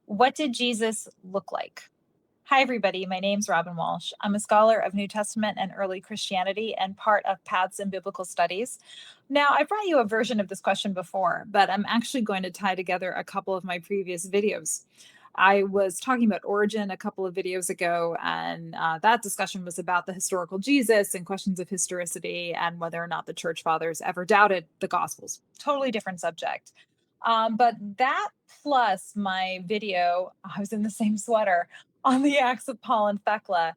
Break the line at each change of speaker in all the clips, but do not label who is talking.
What did Jesus look like? Hi, everybody. My name's Robyn Walsh. I'm a scholar of New Testament and early Christianity and part of Paths in Biblical Studies. Now, I brought you a version of this question before, but I'm actually going to tie together a couple of my previous videos. I was talking about Origen a couple of videos ago, and that discussion was about the historical Jesus and questions of historicity and whether or not the church fathers ever doubted the Gospels. Totally different subject. But that plus my video, I was in the same sweater on the Acts of Paul and Thecla,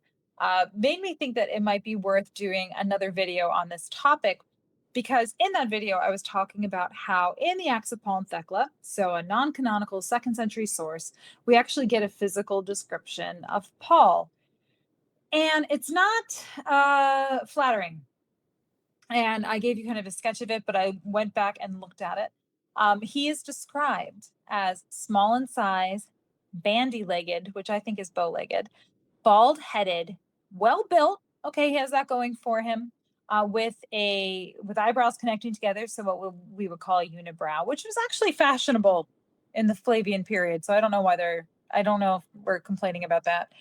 made me think that it might be worth doing another video on this topic. Because in that video, I was talking about how in the Acts of Paul and Thecla, so a non canonical second century source, we actually get a physical description of Paul. And it's not flattering. And I gave you kind of a sketch of it, but I went back and looked at it. He is described as small in size, bandy-legged, which I think is bow-legged, bald-headed, well-built. Okay, he has that going for him. With eyebrows connecting together, so what we would call a unibrow, which was actually fashionable in the Flavian period. So I don't know if we're complaining about that.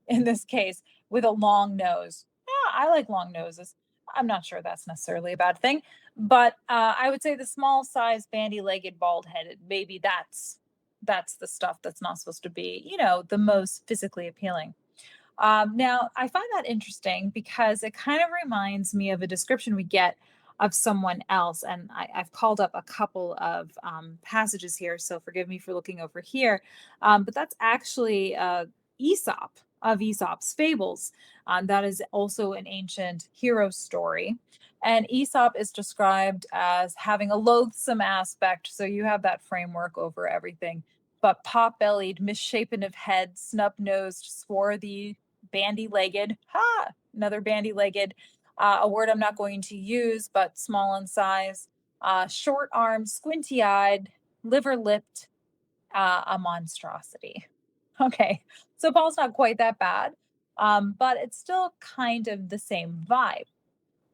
In this case, with a long nose. Yeah, I like long noses. I'm not sure that's necessarily a bad thing, but I would say the small size, bandy-legged, bald-headed, maybe that's the stuff that's not supposed to be, the most physically appealing. Now, I find that interesting because it kind of reminds me of a description we get of someone else. And I've called up a couple of passages here, so forgive me for looking over here. But that's actually Aesop of Aesop's fables. That is also an ancient hero story. And Aesop is described as having a loathsome aspect. So you have that framework over everything. But pot-bellied, misshapen of head, snub-nosed, swarthy, bandy-legged, another bandy-legged, a word I'm not going to use, but small in size, short-armed, squinty-eyed, liver-lipped, a monstrosity. Okay, so Paul's not quite that bad, but it's still kind of the same vibe.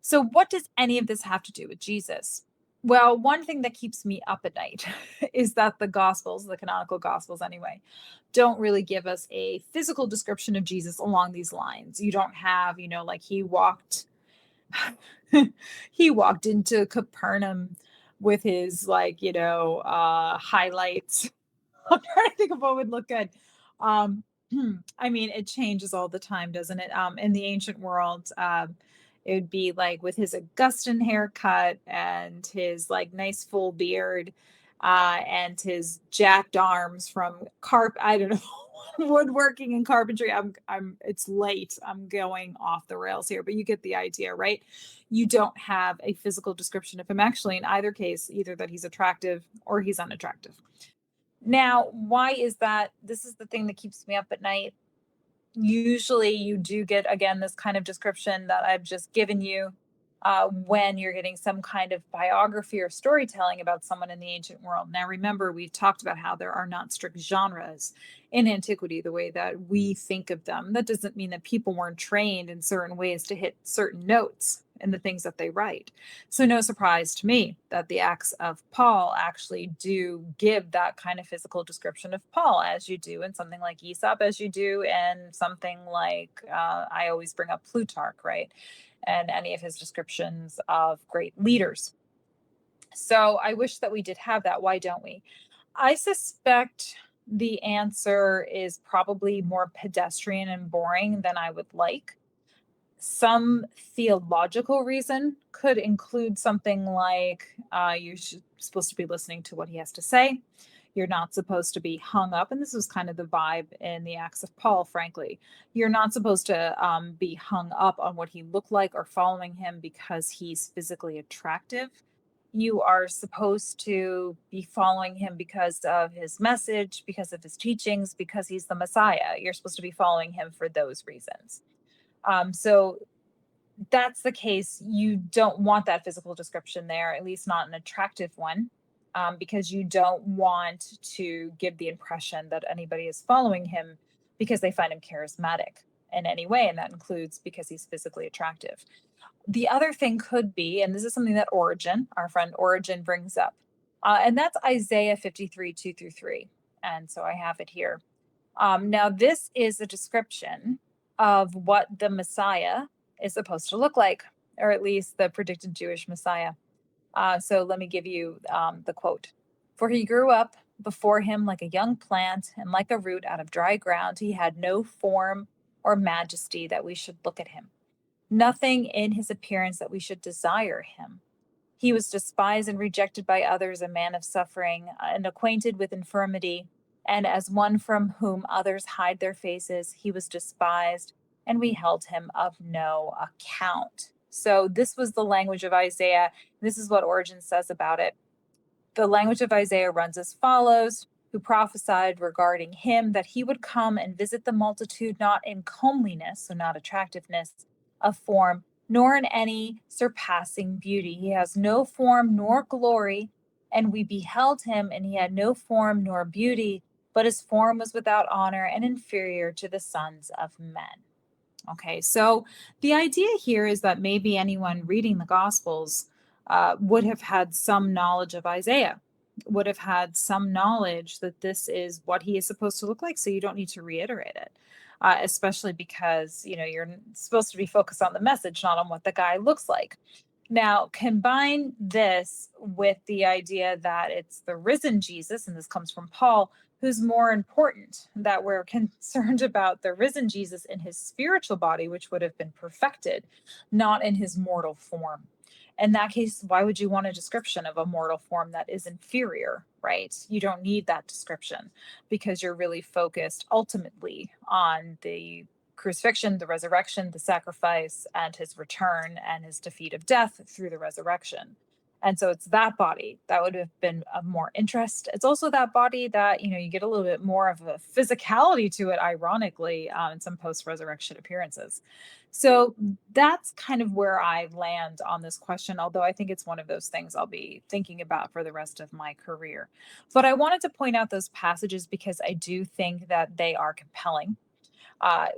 So what does any of this have to do with Jesus? Well, one thing that keeps me up at night is that the Gospels, the canonical Gospels anyway, don't really give us a physical description of Jesus along these lines. You don't have, like he walked he walked into Capernaum with his highlights. I'm trying to think of what would look good. Um, I mean, it changes all the time, doesn't it? In the ancient world, it would be like with his Augustan haircut and his like nice full beard, and his jacked arms from I don't know, woodworking and carpentry. It's late. I'm going off the rails here, but you get the idea, right? You don't have a physical description of him actually in either case, either that he's attractive or he's unattractive. Now, why is that? This is the thing that keeps me up at night. Usually you do get, again, this kind of description that I've just given you when you're getting some kind of biography or storytelling about someone in the ancient world. Now, remember, we've talked about how there are not strict genres in antiquity the way that we think of them. That doesn't mean that people weren't trained in certain ways to hit certain notes in the things that they write. So, no surprise to me that the Acts of Paul actually do give that kind of physical description of Paul, as you do in something like Aesop, as you do in something like, I always bring up Plutarch, right? And any of his descriptions of great leaders. So, I wish that we did have that. Why don't we? I suspect the answer is probably more pedestrian and boring than I would like. Some theological reason could include something like you're supposed to be listening to what he has to say. You're not supposed to be hung up. And this was kind of the vibe in the Acts of Paul, frankly. You're not supposed to be hung up on what he looked like or following him because he's physically attractive. You are supposed to be following him because of his message, because of his teachings, because he's the Messiah. You're supposed to be following him for those reasons. So that's the case. You don't want that physical description there, at least not an attractive one, because you don't want to give the impression that anybody is following him because they find him charismatic in any way. And that includes because he's physically attractive. The other thing could be, and this is something that Origen, our friend Origen, brings up, and that's Isaiah 53, 2 through 3. And so I have it here. Now, this is a description of what the Messiah is supposed to look like, or at least the predicted Jewish Messiah. So let me give you the quote. For he grew up before him like a young plant and like a root out of dry ground. He had no form or majesty that we should look at him, nothing in his appearance that we should desire him. He was despised and rejected by others, a man of suffering and acquainted with infirmity. And as one from whom others hide their faces, he was despised, and we held him of no account. So, this was the language of Isaiah. This is what Origen says about it. The language of Isaiah runs as follows: who prophesied regarding him that he would come and visit the multitude, not in comeliness, so not attractiveness of form, nor in any surpassing beauty. He has no form nor glory, and we beheld him, and he had no form nor beauty, but his form was without honor and inferior to the sons of men. Okay, so the idea here is that maybe anyone reading the Gospels would have had some knowledge of Isaiah, would have had some knowledge that this is what he is supposed to look like. So you don't need to reiterate it, especially because, you're supposed to be focused on the message, not on what the guy looks like. Now, combine this with the idea that it's the risen Jesus, and this comes from Paul, who's more important, that we're concerned about the risen Jesus in his spiritual body, which would have been perfected, not in his mortal form. In that case, why would you want a description of a mortal form that is inferior, right? You don't need that description because you're really focused ultimately on the crucifixion, the resurrection, the sacrifice, and his return and his defeat of death through the resurrection. And so it's that body that would have been of more interest. It's also that body that, you get a little bit more of a physicality to it, ironically, in some post-resurrection appearances. So that's kind of where I land on this question, although I think it's one of those things I'll be thinking about for the rest of my career. But I wanted to point out those passages because I do think that they are compelling.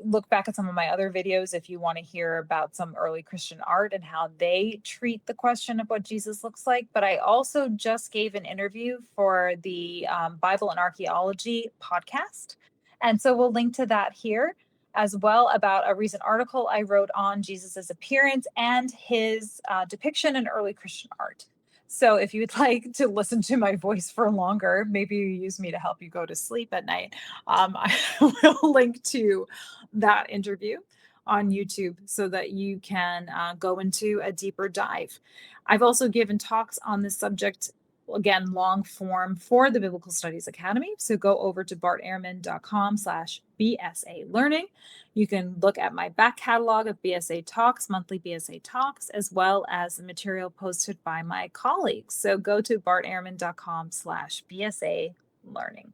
Look back at some of my other videos if you want to hear about some early Christian art and how they treat the question of what Jesus looks like. But I also just gave an interview for the Bible and Archaeology podcast. And so we'll link to that here as well, about a recent article I wrote on Jesus's appearance and his depiction in early Christian art. So if you'd like to listen to my voice for longer, maybe you use me to help you go to sleep at night, I will link to that interview on YouTube so that you can go into a deeper dive. I've also given talks on this subject, again, long form, for the Biblical Studies Academy. So go over to bartehrman.com/BSA learning. You can look at my back catalog of BSA talks, monthly BSA talks, as well as the material posted by my colleagues. So go to bartehrman.com/BSA learning.